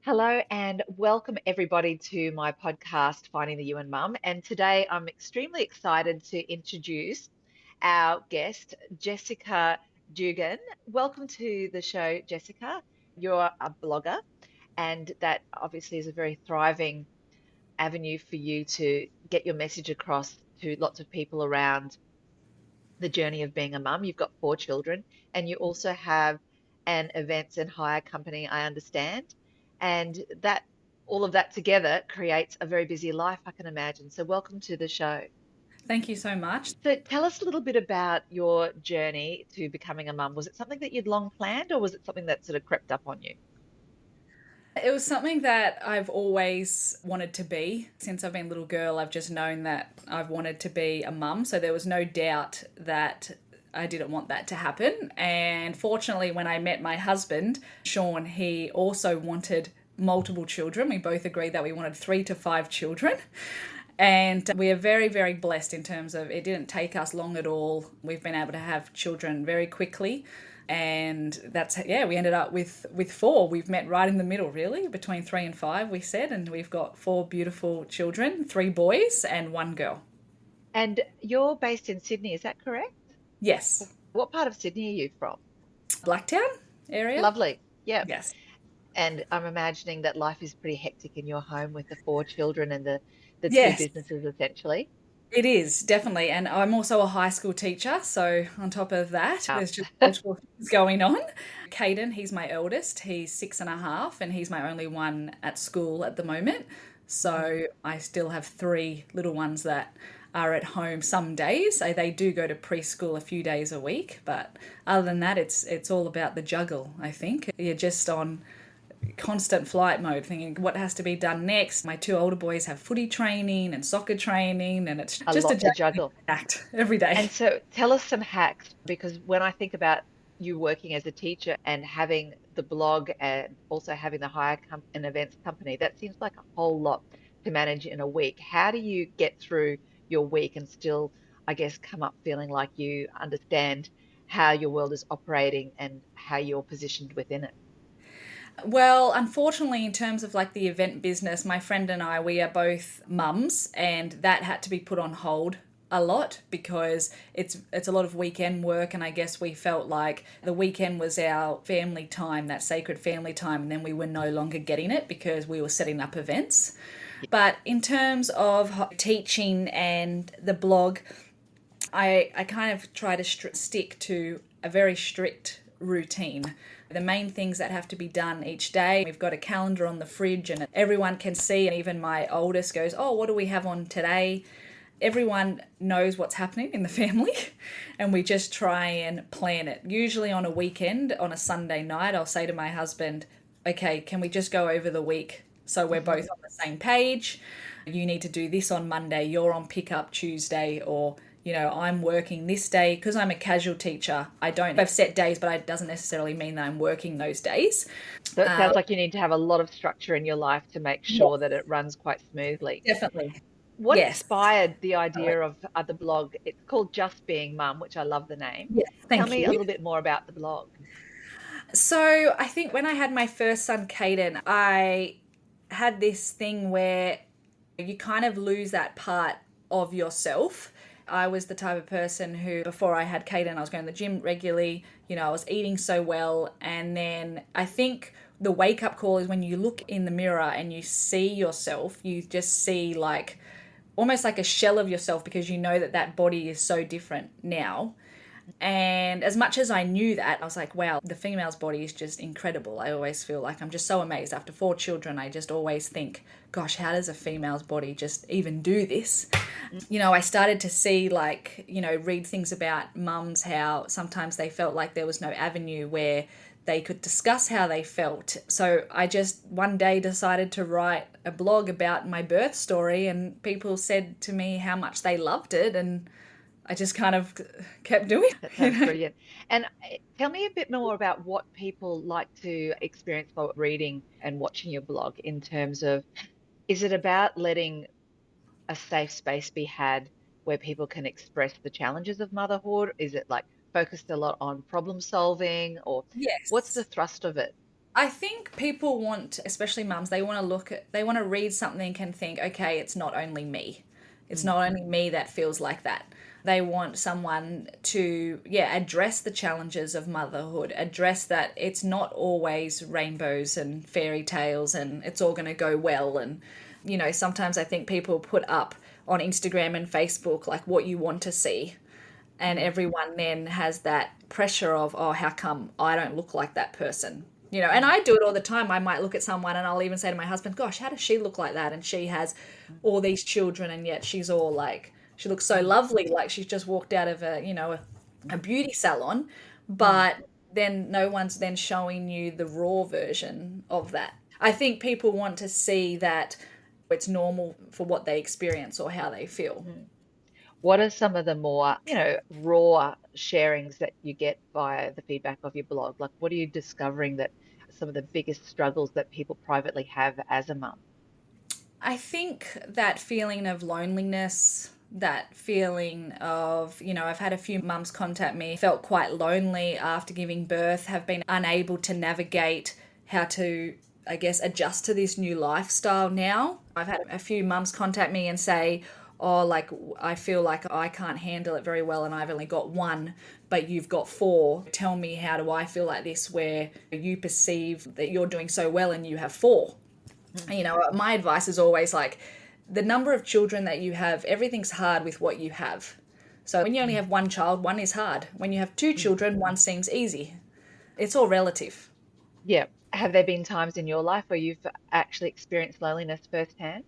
Hello and welcome everybody to my podcast, Finding the You and Mum. And today I'm extremely excited to introduce our guest, Jessica Dugan. Welcome to the show, Jessica. You're a blogger, and that obviously is a very thriving avenue for you to get your message across to lots of people around the journey of being a mum. You've got four children, and you also have an events and hire company, I understand. And that all of that together creates a very busy life, I can imagine. So, welcome to the show. Thank you so much. So, tell us a little bit about your journey to becoming a mum. Was it something that you'd long planned, or was it something that sort of crept up on you? It was something that I've always wanted to be. Since I've been a little girl, I've just known that I've wanted to be a mum. So there was no doubt that I didn't want that to happen. And fortunately, when I met my husband, Sean, he also wanted multiple children. We both agreed that we wanted 3 to 5 children. And we are very, very blessed in terms of it didn't take us long at all. We've been able to have children very quickly. And that's, yeah, we ended up with four. We've met right in the middle, really, between 3 and 5, we said. And we've got four beautiful children, 3 boys and 1 girl. And you're based in Sydney, is that correct? Yes. What part of Sydney are you from? Blacktown area? Lovely. Yeah. Yes. And I'm imagining that life is pretty hectic in your home with the four children and the two Yes, businesses essentially. it is, definitely. And I'm also a high school teacher. So, on top of that, Wow. there's just multiple things going on. Caden, he's my eldest. He's 6 and a half, and he's my only one at school at the moment. So, I still have 3 little ones that are at home some days. They do go to preschool a few days a week. But other than that, it's all about the juggle, I think. You're just on constant flight mode, thinking what has to be done next. My 2 older boys have footy training and soccer training, and it's A just a lot to juggling juggle. act every day. And so tell us some hacks, because when I think about you working as a teacher and having the blog and also having the and events company, that seems like a whole lot to manage in a week. How do you get through your week and still, I guess, come up feeling like you understand how your world is operating and how you're positioned within it? Well, unfortunately, in terms of like the event business, my friend and I, we are both mums, and that had to be put on hold a lot because it's a lot of weekend work, and I guess we felt like the weekend was our family time, that sacred family time, and then we were no longer getting it because we were setting up events. But in terms of teaching and the blog, I kind of try to stick to a very strict routine. The main things that have to be done each day. We've got a calendar on the fridge and everyone can see, and even my oldest goes, "Oh, what do we have on today?" Everyone knows what's happening in the family, and we just try and plan it. Usually on a weekend, on a Sunday night, I'll say to my husband, "Okay, can we just go over the week so we're both on the same page? You need to do this on Monday, you're on pickup Tuesday, or I'm working this day." Because I'm a casual teacher, I don't have set days, but it doesn't necessarily mean that I'm working those days. So it Um, sounds like you need to have a lot of structure in your life to make yes, sure that it runs quite smoothly. definitely. What Yes. inspired the idea of the blog? It's called Just Being Mum, which I love the name. Yes, Tell thank me a you. little bit more about the blog. So I think when I had my first son, Caden, I had this thing where you kind of lose that part of yourself. I was the type of person who, before I had Caden, I was going to the gym regularly, I was eating so well. And then I think the wake up call is when you look in the mirror and you see yourself, you just see like almost like a shell of yourself because you know that that body is so different now. And as much as I knew that, I was like, wow, the female's body is just incredible. I always feel like I'm just so amazed. After 4 children, I just always think, gosh, how does a female's body just even do this? I started to see, like, read things about mums, how sometimes they felt like there was no avenue where they could discuss how they felt. So I just one day decided to write a blog about my birth story, and people said to me how much they loved it. And I just kind of kept doing That sounds it. brilliant. And tell me a bit more about what people like to experience while reading and watching your blog in terms of, is it about letting a safe space be had where people can express the challenges of motherhood? Is it like focused a lot on problem solving, or what's the Yes. thrust of it? I think people want, especially mums, they want to read something and think, okay, it's not only me. It's Mm, not only me that feels like that. They want someone to, yeah, address the challenges of motherhood, address that it's not always rainbows and fairy tales and it's all going to go well. And, sometimes I think people put up on Instagram and Facebook like what you want to see. And mm, everyone then has that pressure of, oh, how come I don't look like that person? And mm, I do it all the time. I might look at someone and I'll even say to my husband, gosh, how does she look like that? And she has mm, all these children and yet she's all like, she looks so mm, lovely, like she's just walked out of a mm, beauty salon. mm, But then no one's then showing you the raw version of that. I think people want to see that it's normal for what they experience or how they feel. mm. What are some of the more, raw sharings that you get via the feedback of your blog? Like, what are you discovering that some of the biggest struggles that people privately have as a mum? I think that feeling of loneliness, that feeling of, I've had a few mums contact me, felt quite lonely after giving birth, have been unable to navigate how to, I guess, adjust to this new lifestyle now. I've had a few mums contact me and say, oh, like, I feel like I can't handle it very well and I've only got one, but you've got four. Tell me, how do I feel like this where you perceive that you're doing so well and you have four? Mm, My advice is always like the number of children that you have, everything's hard with what you have. So when you only mm, have one child, one is hard. When you have two mm. children, one seems easy. It's all relative. Yeah. Have there been times in your life where you've actually experienced loneliness firsthand?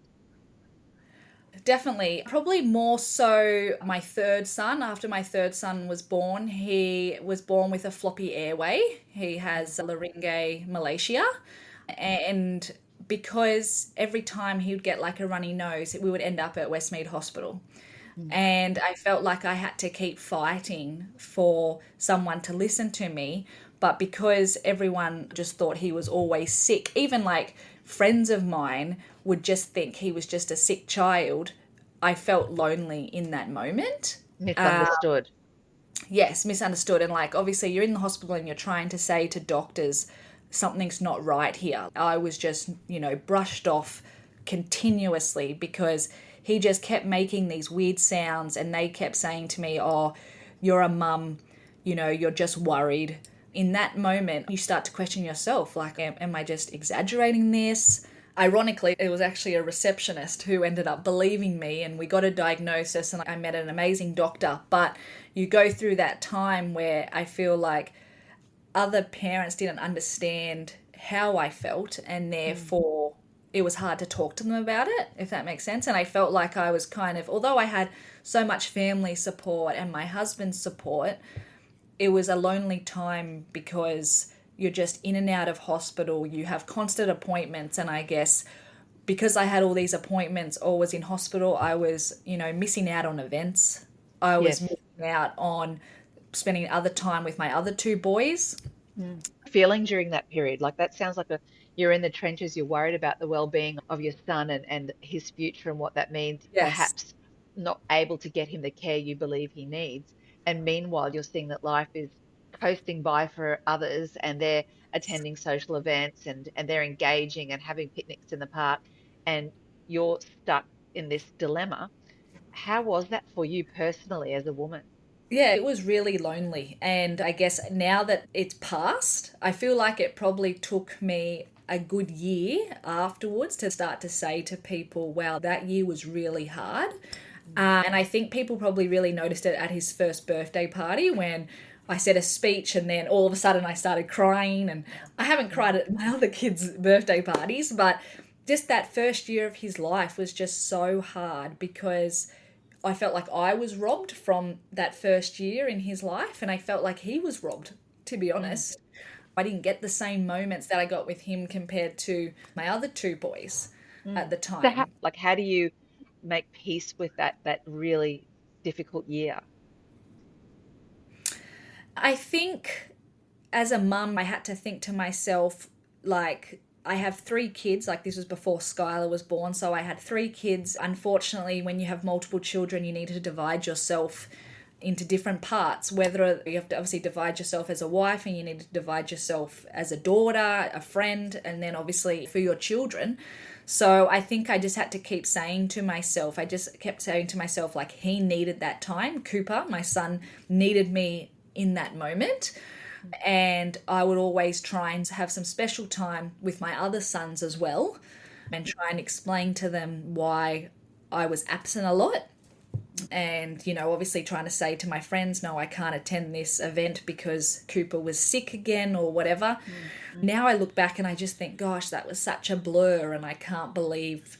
Definitely. Probably more so my third son. After my third son was born, he was born with a floppy airway. He has laryngeal Malaysia. And because every time he would get like a runny nose, we would end up at Westmead Hospital. Mm, And I felt like I had to keep fighting for someone to listen to me. But because everyone just thought he was always sick, even like friends of mine would just think he was just a sick child, I felt lonely in that moment. misunderstood. Yes, misunderstood. And like, obviously, you're in the hospital and you're trying to say to doctors, something's not right here. I was just, brushed off continuously because he just kept making these weird sounds and they kept saying to me, oh, you're a mum, you're just worried. In that moment, you start to question yourself like, am I just exaggerating this? Ironically, it was actually a receptionist who ended up believing me, and we got a diagnosis, and I met an amazing doctor. But you go through that time where I feel like other parents didn't understand how I felt, and Mm, therefore it was hard to talk to them about it, if that makes sense. And I felt like I was kind of, although I had so much family support and my husband's support, it was a lonely time because you're just in and out of hospital, you have constant appointments, and I guess because I had all these appointments or was in hospital, I was, missing out on events. I was yes. missing out on spending other time with my other two boys. Mm. Feeling during that period, like that sounds like you're in the trenches, you're worried about the well-being of your son and his future and what that means, Yes. perhaps not able to get him the care you believe he needs. And meanwhile, you're seeing that life is coasting by for others and they're attending social events and they're engaging and having picnics in the park, and you're stuck in this dilemma. How was that for you personally as a woman? Yeah, it was really lonely. And I guess now that it's passed, I feel like it probably took me a good year afterwards to start to say to people, wow, that year was really hard. Mm, And I think people probably really noticed it at his first birthday party when I said a speech and then all of a sudden I started crying. And I haven't mm, cried at my other kids' birthday parties, but just that first year of his life was just so hard because I felt like I was robbed from that first year in his life, and I felt like he was robbed, to be mm, honest. I didn't get the same moments that I got with him compared to my other two boys at mm. the So how, time. like, how do you make peace with that really difficult year? I think as a mum, I had to think to myself, like, I have three kids, like, this was before Skylar was born. So I had three kids. Unfortunately, when you have multiple children, you need to divide yourself into different parts, whether you have to obviously divide yourself as a wife and you need to divide yourself as a daughter, a friend, and then obviously for your children. So I think I just had to keep saying to myself, I just kept saying to myself, like, he needed that time. Cooper, my son, needed me in that moment. And I would always try and have some special time with my other sons as well and try and explain to them why I was absent a lot. And, you know, obviously trying to say to my friends, no, I can't attend this event because Cooper was sick again or whatever. Now I look back and I just think, gosh, that was such a blur, and I can't believe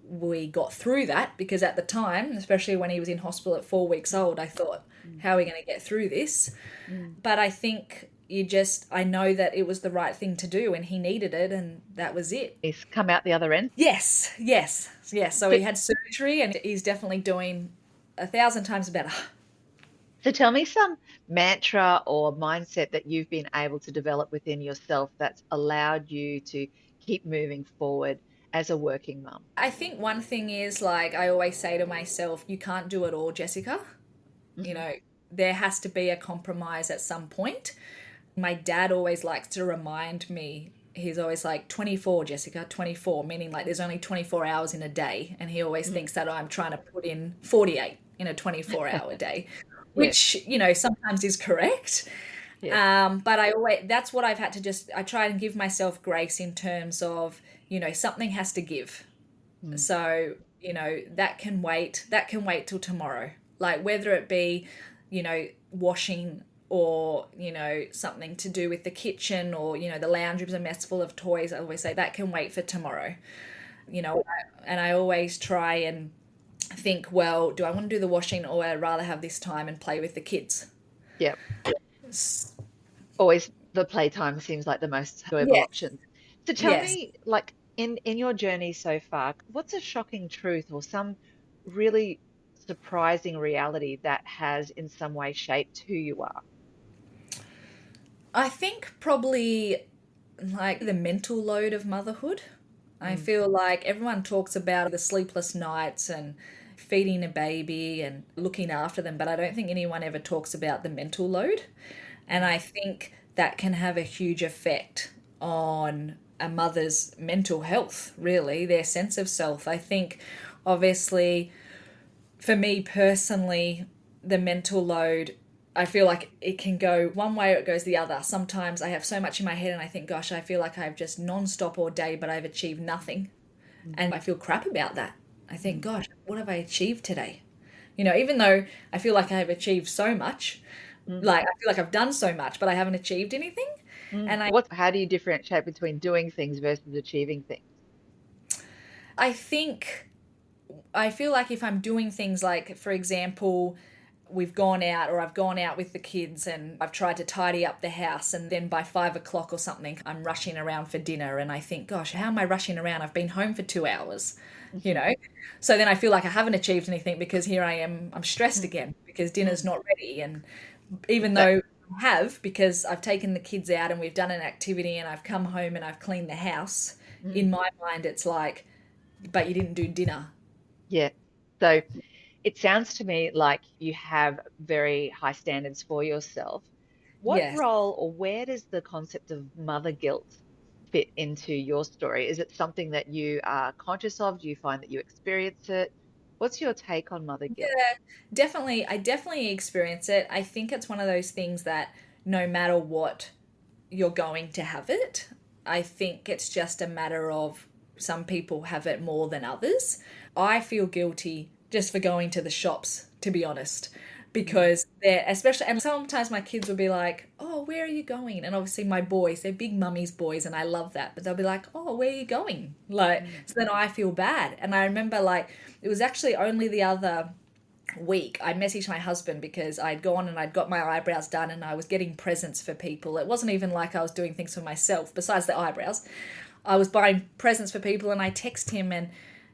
we got through that, because at the time, especially when he was in hospital at 4 weeks old, I thought, how are we going to get through this? But I think I know that it was the right thing to do and he needed it, and that was it. He's come out the other end. Yes, yes, yes. So he had surgery and he's definitely doing 1,000 times better. So tell me some mantra or mindset that you've been able to develop within yourself that's allowed you to keep moving forward as a working mum. I think one thing is, like, I always say to myself, you can't do it all, Jessica. You know, there has to be a compromise at some point. My dad always likes to remind me, he's always like, 24, Jessica, 24, meaning like there's only 24 hours in a day. And he always thinks that I'm trying to put in 48 in a 24-hour day, which, you know, sometimes is correct. But that's what I've had to I try and give myself grace in terms of, you know, something has to give. So, you know, that can wait till tomorrow. Like, whether it be, you know, washing, or, you know, something to do with the kitchen, or, you know, the lounge room's a mess full of toys, I always say that can wait for tomorrow. You know, and I always try and think, well, do I want to do the washing, or I'd rather have this time and play with the kids? Yeah. Always the playtime seems like the most enjoyable option. So tell me, like, in your journey so far, what's a shocking truth or some really surprising reality that has in some way shaped who you are? I think probably like the mental load of motherhood. I feel like everyone talks about the sleepless nights and feeding a baby and looking after them, but I don't think anyone ever talks about the mental load. And I think that can have a huge effect on a mother's mental health, really, their sense of self. I think, obviously, for me personally, the mental load, I feel like it can go one way or it goes the other. Sometimes I have so much in my head and I think, gosh, I feel like I've just non-stop all day, but I've achieved nothing. And I feel crap about that. I think, gosh, what have I achieved today? You know, even though I feel like I've achieved so much, like I feel like I've done so much, but I haven't achieved anything. And How do you differentiate between doing things versus achieving things? I feel like if I'm doing things, like, for example, we've gone out, or I've gone out with the kids and I've tried to tidy up the house, and then by 5 o'clock or something, I'm rushing around for dinner, and I think, gosh, how am I rushing around? I've been home for 2 hours, you know? So then I feel like I haven't achieved anything, because here I am, I'm stressed again because dinner's not ready. And even though I have, because I've taken the kids out and we've done an activity and I've come home and I've cleaned the house, in my mind it's like, but you didn't do dinner. Yeah. So it sounds to me like you have very high standards for yourself. What Yes. role, or where does the concept of mother guilt fit into your story? Is it something that you are conscious of? Do you find that you experience it? What's your take on mother guilt? Yeah, definitely. I definitely experience it. I think it's one of those things that no matter what, you're going to have it. I think it's just a matter of some people have it more than others. I feel guilty just for going to the shops, to be honest, because they're especially, and sometimes my kids will be like, oh, where are you going? And obviously my boys, they're big mummy's boys, and I love that, but they'll be like, oh, where are you going? Like, so then I feel bad. And I remember, like, it was actually only the other week I messaged my husband, because I'd gone and I'd got my eyebrows done and I was getting presents for people. It wasn't even like I was doing things for myself besides the eyebrows. I was buying presents for people, and I text him and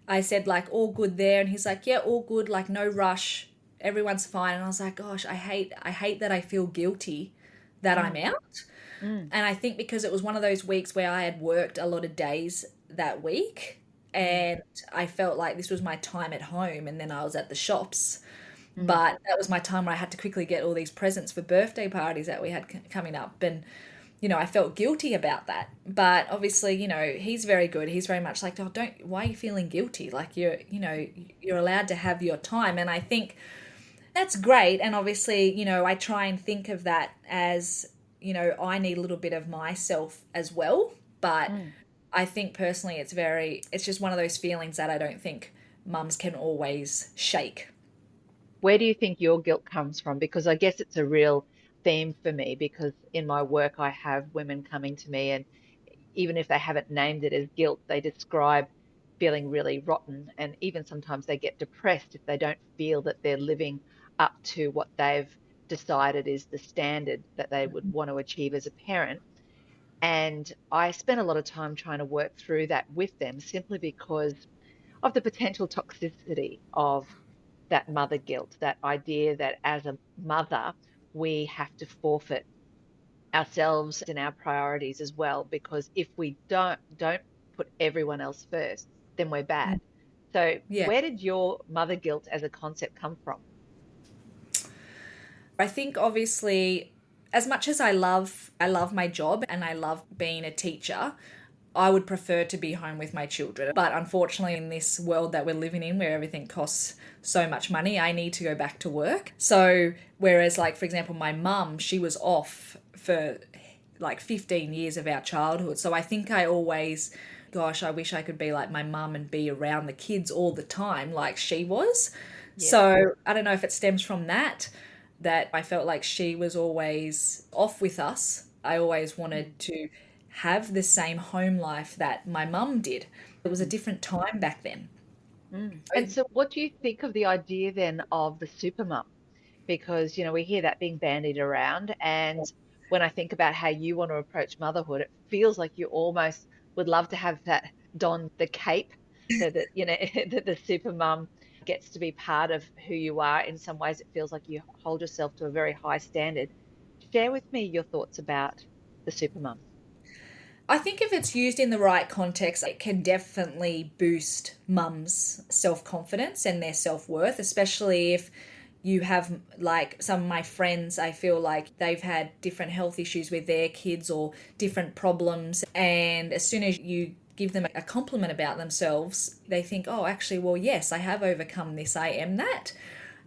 I said, like, all good there? And he's like, yeah, all good, like, no rush, everyone's fine. And I was like, gosh, I hate that I feel guilty that I'm out. And I think because it was one of those weeks where I had worked a lot of days that week, and I felt like this was my time at home, and then I was at the shops, Mm, But that was my time where I had to quickly get all these presents for birthday parties that we had coming up. And, I felt guilty about that. But obviously, he's very good. He's very much like, oh, why are you feeling guilty? Like you're allowed to have your time. And I think that's great. And obviously, I try and think of that as, I need a little bit of myself as well. But mm. I think personally, it's just one of those feelings that I don't think mums can always shake. Where do you think your guilt comes from? Because I guess it's a real theme for me because in my work I have women coming to me and even if they haven't named it as guilt, they describe feeling really rotten and even sometimes they get depressed if they don't feel that they're living up to what they've decided is the standard that they would want to achieve as a parent. And I spend a lot of time trying to work through that with them simply because of the potential toxicity of that mother guilt, that idea that as a mother, we have to forfeit ourselves and our priorities as well, because if we don't put everyone else first, then we're bad. So Yeah. where did your mother guilt as a concept come from? I think obviously as much as I love my job and I love being a teacher, I would prefer to be home with my children. But unfortunately in this world that we're living in where everything costs so much money, I need to go back to work. So whereas like for example my mum, she was off for like 15 years of our childhood. So I think I always gosh, I wish I could be like my mum and be around the kids all the time like she was. Yeah. So I don't know if it stems from that I felt like she was always off with us. I always Mm, wanted to have the same home life that my mum did. It was a mm, different time back then. And so what do you think of the idea then of the supermum? Because, we hear that being bandied around. And when I think about how you want to approach motherhood, it feels like you almost would love to have that don the cape so that, that the supermum gets to be part of who you are. In some ways, it feels like you hold yourself to a very high standard. Share with me your thoughts about the supermum. I think if it's used in the right context, it can definitely boost mums' self confidence and their self worth, especially if you have like some of my friends, I feel like they've had different health issues with their kids or different problems. And as soon as you give them a compliment about themselves, they think, oh, actually, well, yes, I have overcome this, I am that.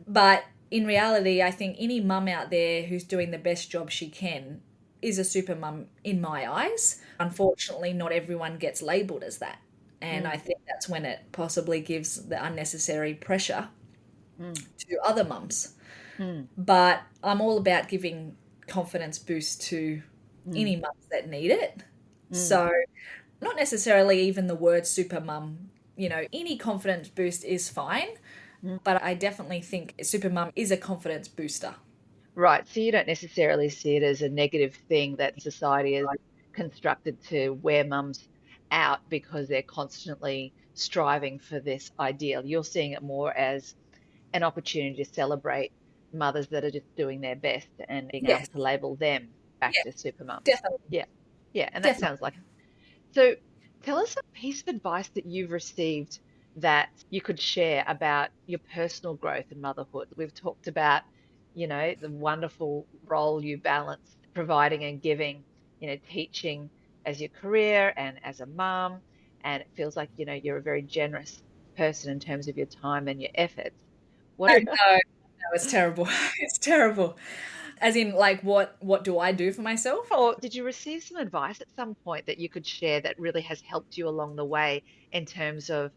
But in reality, I think any mum out there who's doing the best job she can is a super mum in my eyes. Unfortunately, not everyone gets labelled as that. And I Mm, think that's when it possibly gives the unnecessary pressure mm, to other mums. mm, But I'm all about giving confidence boost to mm, any mums that need it. mm. So, not necessarily even the word super mum, any confidence boost is fine. Mm. But I definitely think super mum is a confidence booster. Right. So you don't necessarily see it as a negative thing that society has constructed to wear mums out because they're constantly striving for this ideal. You're seeing it more as an opportunity to celebrate mothers that are just doing their best and being able Yes, to label them back yeah, to super mums. definitely, Yeah. Yeah. And that sounds definitely. like so. Tell us a piece of advice that you've received that you could share about your personal growth in motherhood. We've talked about, the wonderful role you balance providing and giving, teaching as your career and as a mom. And it feels like, you're a very generous person in terms of your time and your efforts. What Oh are, no, no, it's terrible. It's terrible. As in, like, what do I do for myself? or did you receive some advice at some point that you could share that really has helped you along the way in terms of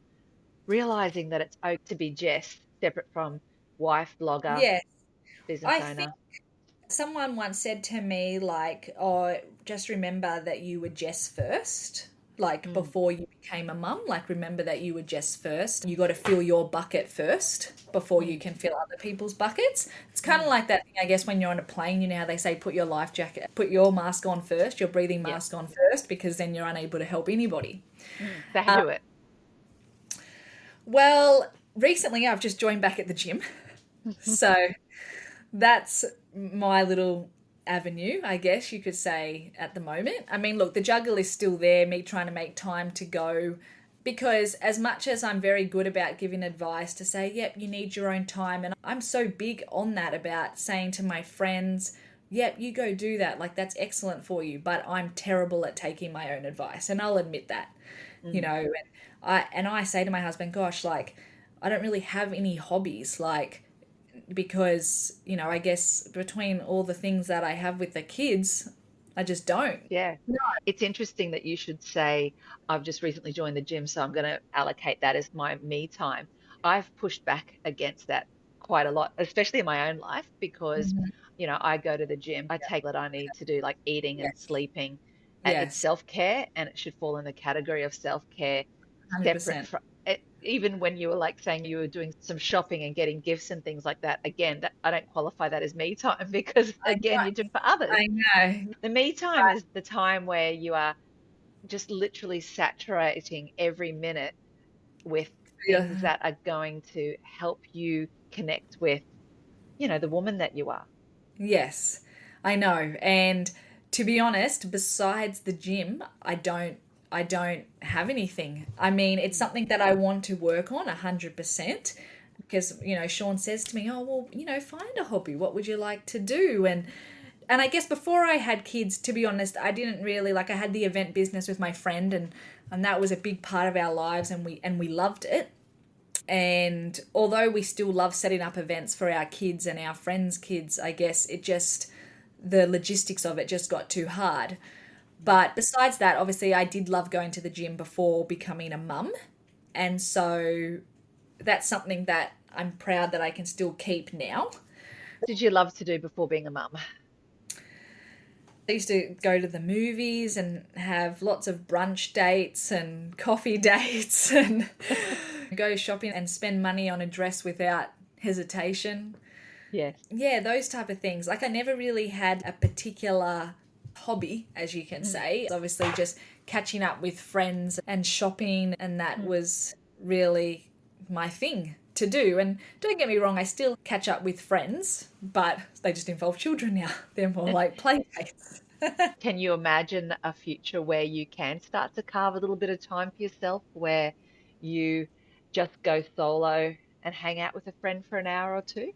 realizing that it's okay to be Jess, separate from wife, blogger, Yes, business I think owner? someone once said to me, like, oh, just remember that you were Jess first. Like Mm, before you became a mum, like remember that you were Jess first. You got to fill your bucket first before you mm, can fill other people's buckets. It's kind of mm. like that thing, I guess, when you're on a plane, how they say put your life jacket, put your mask on first, your breathing Yep. mask on first, because then you're unable to help anybody. So how do it? Well, recently I've just joined back at the gym. So that's my little avenue, I guess you could say, at the moment. I mean, look, the juggle is still there, me trying to make time to go because as much as I'm very good about giving advice to say, yep, you need your own time, and I'm so big on that about saying to my friends, yep, you go do that, like that's excellent for you, but I'm terrible at taking my own advice, and I'll admit that, you Mm. know. And I say to my husband, gosh, like I don't really have any hobbies, like because, I guess between all the things that I have with the kids, I just don't. Yeah. It's interesting that you should say, I've just recently joined the gym, so I'm going to allocate that as my me time. I've pushed back against that quite a lot, especially in my own life, because, Mhm. I go to the gym, I take what I need to do, like eating and Yes. sleeping. It's Yes. self-care, and it should fall in the category of self-care, separate 100%. from it. Even when you were like saying you were doing some shopping and getting gifts and things like that, again, that I don't qualify that as me time because I again, you're doing for others. I know. The me time is the time where you are just literally saturating every minute with things Yeah. that are going to help you connect with, the woman that you are. Yes, I know. And to be honest, besides the gym, I don't have anything. I mean, it's Mm. something that I want to work on 100% because, Sean says to me, "Oh, well, find a hobby. What would you like to do?" And I guess before I had kids, to be honest, I didn't really like I had the event business with my friend, and that was a big part of our lives, and we loved it. And although we still love setting up events for our kids and our friends' kids, I guess the logistics of it just got too hard. But besides that, obviously, I did love going to the gym before becoming a mum. And so that's something that I'm proud that I can still keep now. Did you love to do before being a mum? I used to go to the movies and have lots of brunch dates and coffee dates and go shopping and spend money on a dress without hesitation. Yes. Yeah, those type of things. Like I never really had a particular hobby, as you can Mm, say. Obviously, just catching up with friends and shopping, and that mm. was really my thing to do. And don't get me wrong, I still catch up with friends, but they just involve children now. They're more like play dates. Can you imagine a future where you can start to carve a little bit of time for yourself, where you just go solo and hang out with a friend for an hour or two?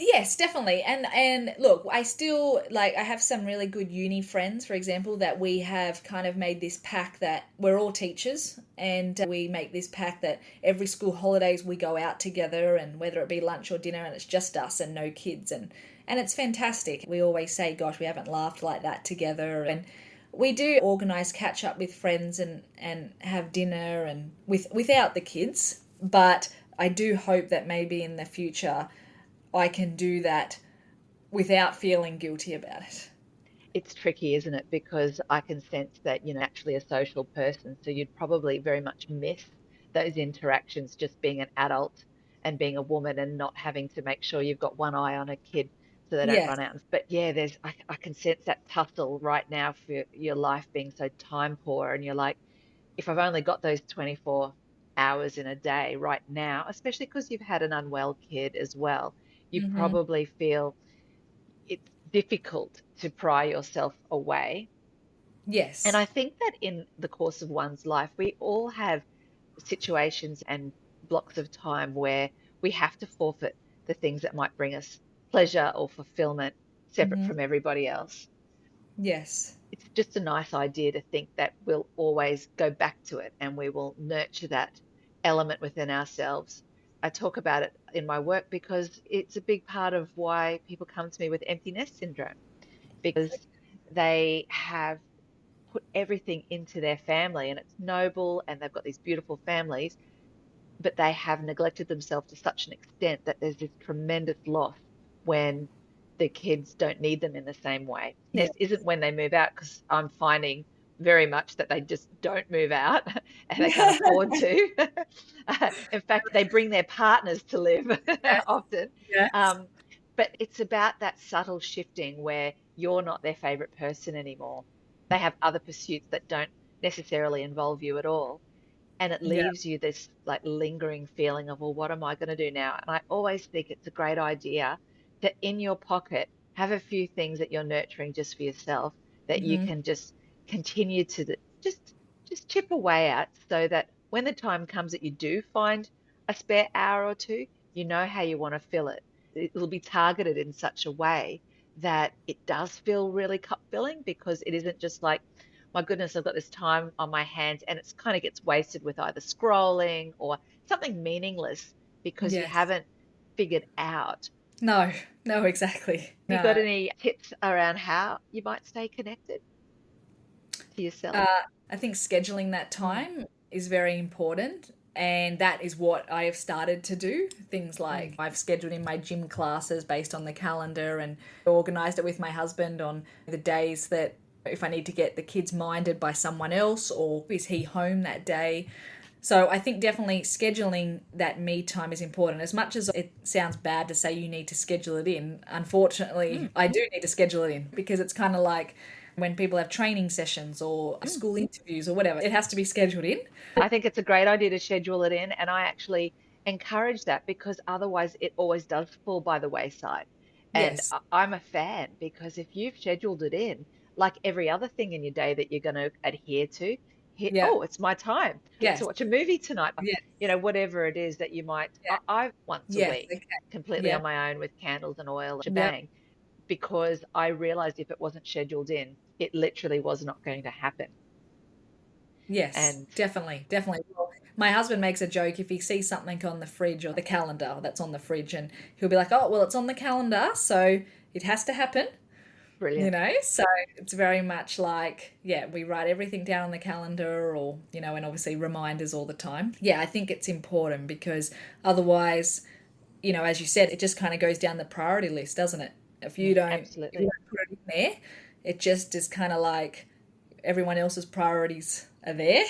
Yes, definitely. And look, I still like I have some really good uni friends, for example, that we have kind of made this pact that we're all teachers and we make this pact that every school holidays we go out together and whether it be lunch or dinner and it's just us and no kids and it's fantastic. We always say, gosh, we haven't laughed like that together and we do organize catch up with friends and have dinner and without the kids, but I do hope that maybe in the future I can do that without feeling guilty about it. It's tricky, isn't it? Because I can sense that you're naturally a social person, so you'd probably very much miss those interactions just being an adult and being a woman and not having to make sure you've got one eye on a kid so they don't Yes. run out. But yeah, I can sense that tussle right now for your life being so time poor, and you're like, if I've only got those 24 hours in a day right now, especially because you've had an unwell kid as well, you Hmm. probably feel it's difficult to pry yourself away. And Yes. I think that in the course of one's life, we all have situations and blocks of time where we have to forfeit the things that might bring us pleasure or fulfillment separate Hmm. from everybody else. Yes. It's just a nice idea to think that we'll always go back to it and we will nurture that element within ourselves. I talk about it in my work because it's a big part of why people come to me with empty nest syndrome, because they have put everything into their family and it's noble and they've got these beautiful families, but they have neglected themselves to such an extent that there's this tremendous loss when the kids don't need them in the same way. Yeah. This isn't when they move out, because I'm finding very much that they just don't move out and they can't afford to. In fact, they bring their partners to live Yes. often. Yes. Um, but it's about that subtle shifting where you're not their favorite person anymore. They have other pursuits that don't necessarily involve you at all, and it Yeah. leaves you this like lingering feeling of, well, what am I going to do now? And I always think it's a great idea to in your pocket have a few things that you're nurturing just for yourself that you Hmm. can just continue to just just chip away at so that when the time comes that you do find a spare hour or two, you know how you want to fill it. It'll be targeted in such a way that it does feel really cup filling because it isn't just like, my goodness, I've got this time on my hands and it's kind of gets wasted with either scrolling or something meaningless because you Yes. haven't figured out. No, no, exactly. You No. got any tips around how you might stay connected to yourself? I think scheduling that Mm, time is very important. And that is what I have started to do. Things like mm, I've scheduled in my gym classes based on the calendar and organized it with my husband on the days that if I need to get the kids minded by someone else or is he home that day. So I think definitely scheduling that me time is important. As much as it sounds bad to say you need to schedule it in, unfortunately, mm, I do need to schedule it in because it's kind of like when people have training sessions or mm. school interviews or whatever, it has to be scheduled in. I think it's a great idea to schedule it in, and I actually encourage that because otherwise it always does fall by the wayside. And Yes. I'm a fan because if you've scheduled it in, like every other thing in your day that you're going to adhere to, here, Yeah. oh, it's my time. Get to Yes. watch a movie tonight. Yes. Whatever it is that you might, Yeah. I once a Yes. week, Okay. completely Yeah. on my own with candles and oil, Yep. shebang, because I realized if it wasn't scheduled in, it literally was not going to happen. Yes. And Definitely. Definitely. Well, my husband makes a joke if he sees something on the fridge or the calendar that's on the fridge, and he'll be like, "Oh, well, it's on the calendar, so it has to happen." brilliant. So it's very much like, yeah, we write everything down on the calendar or, and obviously reminders all the time. Yeah, I think it's important because otherwise, as you said, it just kind of goes down the priority list, doesn't it? If you Absolutely. don't put it in there, it just is kind of like everyone else's priorities are there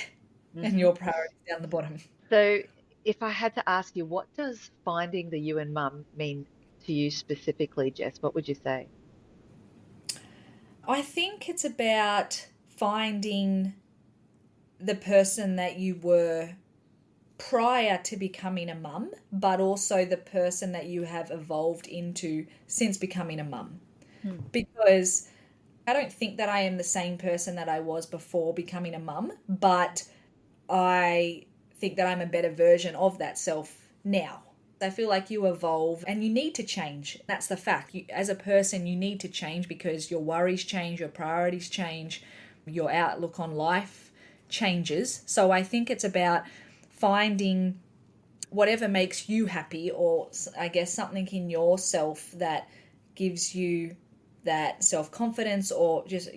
and Hmm. your priorities down the bottom. So, if I had to ask you, what does finding the you and mum mean to you specifically, Jess? What would you say? I think it's about finding the person that you were prior to becoming a mum, but also the person that you have evolved into since becoming a mum. Hmm. Because I don't think that I am the same person that I was before becoming a mum, but I think that I'm a better version of that self now. I feel like you evolve and you need to change. That's the fact. As a person, you need to change because your worries change, your priorities change, your outlook on life changes. So I think it's about finding whatever makes you happy, or I guess something in yourself that gives you that self confidence, or just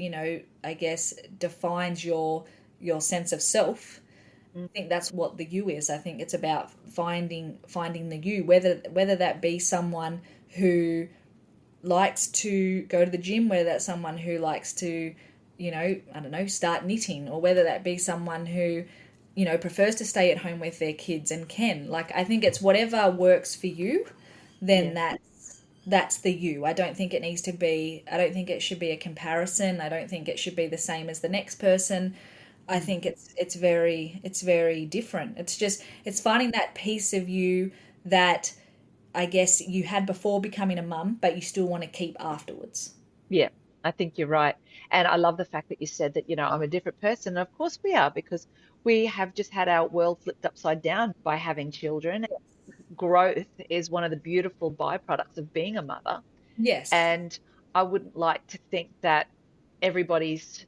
I guess defines your sense of self. Mm. I think that's what the you is. I think it's about finding the you, whether that be someone who likes to go to the gym, whether that's someone who likes to, I don't know, start knitting, or whether that be someone who, prefers to stay at home with their kids and can. Like, I think it's whatever works for you, then Yes. that's the you. I don't think it should be a comparison. I don't think it should be the same as the next person. I Mm. think it's very different. It's finding that piece of you that I guess you had before becoming a mum, but you still want to keep afterwards. Yeah, I think you're right. And I love the fact that you said that, I'm a different person. And of course we are, because we have just had our world flipped upside down by having children. Growth is one of the beautiful byproducts of being a mother. Yes. And I wouldn't like to think that everybody's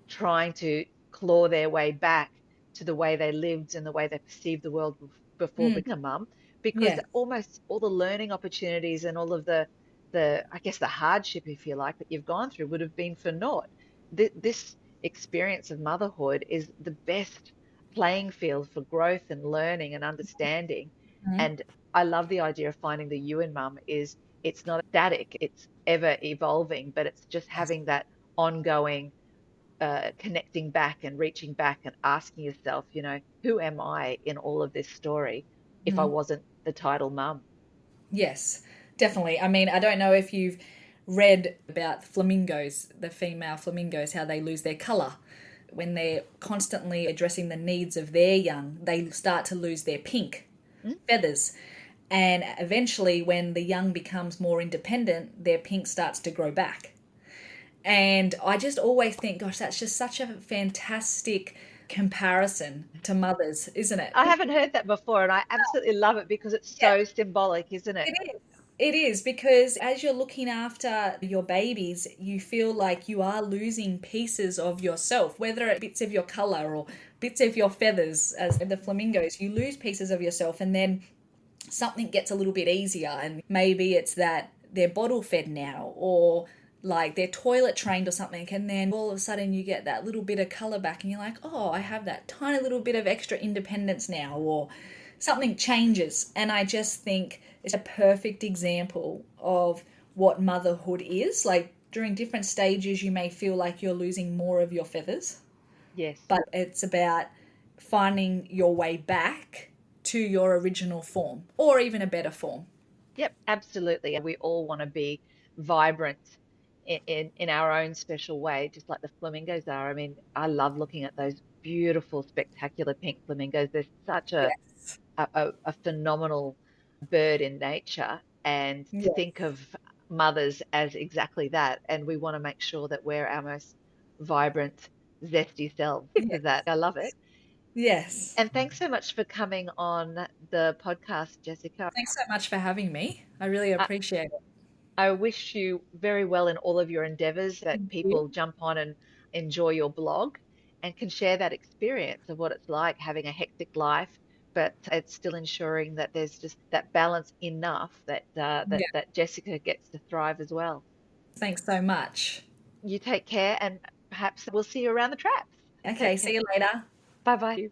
trying to claw their way back to the way they lived and the way they perceived the world before Mm, becoming a mum, because yes. almost all the learning opportunities and all of the I guess the hardship, if you like, that you've gone through would have been for naught. This experience of motherhood is the best playing field for growth and learning and understanding. Mhm. And I love the idea of finding the you in mum is it's not static, it's ever evolving, but it's just Yes. having that ongoing connecting back and reaching back and asking yourself, who am I in all of this story if I Mhm. wasn't the title mum? Yes, definitely. I mean, I don't know if you've read about flamingos, the female flamingos, how they lose their colour. When they're constantly addressing the needs of their young, they start to lose their pink Mm, feathers. And eventually, when the young becomes more independent, their pink starts to grow back. And I just always think, gosh, that's just such a fantastic comparison to mothers, isn't it? I haven't heard that before, and I absolutely love it because it's Yeah, so symbolic, isn't it? it is. It is because as you're looking after your babies, you feel like you are losing pieces of yourself, whether it's bits of your color or bits of your feathers, as the flamingos, you lose pieces of yourself, and then something gets a little bit easier, and maybe it's that they're bottle fed now, or like they're toilet trained or something, and then all of a sudden you get that little bit of color back and you're like, oh, I have that tiny little bit of extra independence now, or something changes. And I just think it's a perfect example of what motherhood is. Like during different stages you may feel like you're losing more of your feathers, Yes. but it's about finding your way back to your original form or even a better form. Yep, absolutely. We all want to be vibrant in our own special way, just like the flamingos are. I mean, I love looking at those beautiful, spectacular pink flamingos. They're such Yes. a phenomenal bird in nature. And to Yeah. think of mothers as exactly that. And we want to make sure that we're our most vibrant, zesty selves with Yes. that. I love it. Yes. And thanks so much for coming on the podcast, Jessica. Thanks so much for having me. I really I, appreciate it. I wish you very well in all of your endeavors, that Thank you. people jump on and enjoy your blog and can share that experience of what it's like having a hectic life, but it's still ensuring that there's just that balance enough that Yeah. that Jessica gets to thrive as well. Thanks so much. You take care, and perhaps we'll see you around the traps. Take Okay, care. see you later. Bye bye.